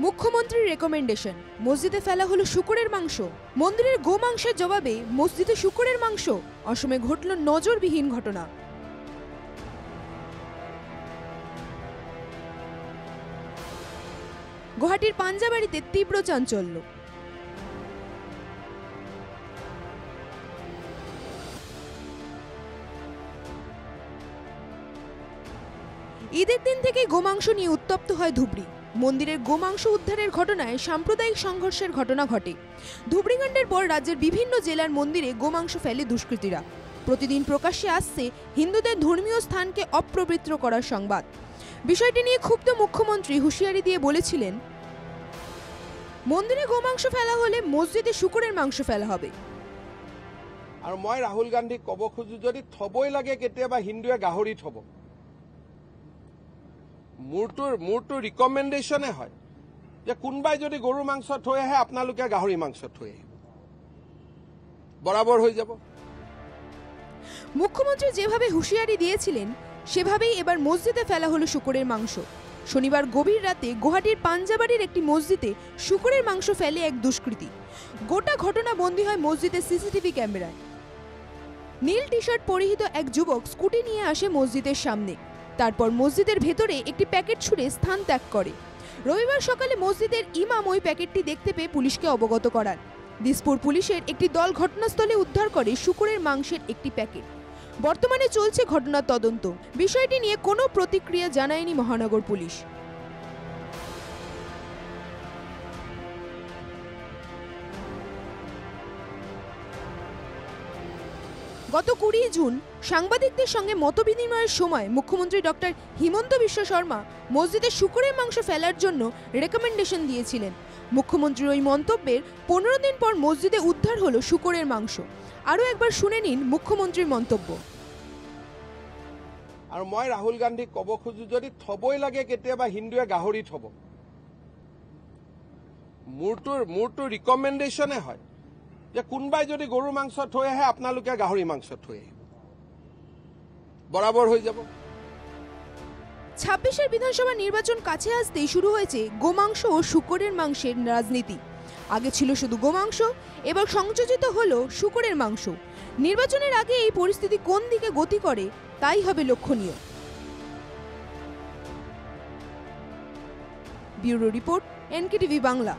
মুখ্যমন্ত্রীর রেকমেন্ডেশন, মসজিদে ফেলা হলো শূকরের মাংস। মন্দিরের গোমাংসের জবাবে মসজিদে শূকরের মাংস। অসমে ঘটল নজরবিহীন ঘটনা। গুয়াহাটির পাঞ্জাবাড়িতে তীব্র চাঞ্চল্য। ঈদের দিন থেকে গোমাংস নিয়ে উত্তপ্ত হয় ধুবড়ি। মন্দিরের গোমাংস উদ্ধারের ঘটনায় সাম্প্রদায়িক সংঘর্ষের ঘটনা ঘটে। ধুবড়িকাণ্ডের পর রাজ্যের বিভিন্ন জেলার মন্দিরে গোমাংস ফেলে দুষ্কৃতীরা। প্রতিদিন প্রকাশ্যে আসছে হিন্দুদের ধর্মীয় স্থানকে অপবিত্র করার সংবাদ। বিষয়টি নিয়ে ক্ষুব্ধ মুখ্যমন্ত্রী হুঁশিয়ারি দিয়ে বলেছিলেন, মন্দিরে গোমাংস ফেলা হলে মসজিদে শূকরের মাংস ফেলা হবে। আর মই রাহুল গান্ধীক কব খুঁজো, যদি থবই লাগে কেতিয়াবা হিন্দুৱে গাহৰি থব। মোৰটো ৰিকমেণ্ডেশ্যনে হয় যে কোনোবাই যদি গৰু মাংস থৈ আহে আপোনালোকে গাহৰি মাংস থৈ আহিব, বরাবর হয়ে যাব। মুখ্যমন্ত্রী যেভাবে হুঁশিয়ারি দিয়েছিলেন সেভাবেই এবার মসজিদে ফেলা হলো শূকরের মাংস। শনিবার গভীর রাতে গুয়াহাটির পাঞ্জাবাড়ির একটি মসজিদে শূকরের মাংস ফেলে এক দুষ্কৃতী। গোটা ঘটনা বন্দী হয় মসজিদের সিসিটিভি ক্যামেরায়। নীল টি শার্ট পরিহিত এক যুবক স্কুটি নিয়ে আসে মসজিদের সামনে। তারপর মসজিদের ভেতরে একটি প্যাকেট ছুঁড়ে স্থান ত্যাগ করে। রবিবার সকালে মসজিদের ইমাম ওই প্যাকেটটি দেখতে পেয়ে পুলিশকে অবগত করান। দিসপুর পুলিশের একটি দল ঘটনাস্থলে উদ্ধার করে শূকরের মাংসের একটি প্যাকেট। বর্তমানে চলছে ঘটনার তদন্ত। বিষয়টি নিয়ে কোনো প্রতিক্রিয়া জানায়নি মহানগর পুলিশ। গত 20 জুন সাংবাদিকদের সঙ্গে মতবিনিময়ের সময় মুখ্যমন্ত্রী ডক্টর হিমন্ত বিশ্ব শর্মা মসজিদে শূকরের মাংস ফেলার জন্য রেকমেন্ডেশন দিয়েছিলেন। মুখ্যমন্ত্রীর ওই মন্তব্যের 15 দিন পর মসজিদে উদ্ধার হলো শূকরের মাংস। আরও একবার শুনে নিন মুখ্যমন্ত্রীর মন্তব্য। আর মই রাহুল গান্ধীক কব খুঁজো, যদি থবই লাগে কেতিয়াবা হিন্দুৱে গাহৰি থব। মোৰটো ৰিকমেণ্ডেশ্যনে হয় যে কোনোবাই যদি গৰু মাংস থৈ আহে আপোনালোকে গাহৰি মাংস থৈ আহিব, বরাবর হয়ে যাব। 26 বিধানসভা নির্বাচন কাছে আসতেই শুরু হয়েছে গোমাংস ও শূকরের মাংসের রাজনীতি। আগে ছিল শুধু গোমাংস, এবার সংযোজিত হলো শূকরের মাংস। নির্বাচনের আগে এই পরিস্থিতি কোন দিকে গতি করে তাই হবে লক্ষণীয়। Bureau report, NKTV Bangla.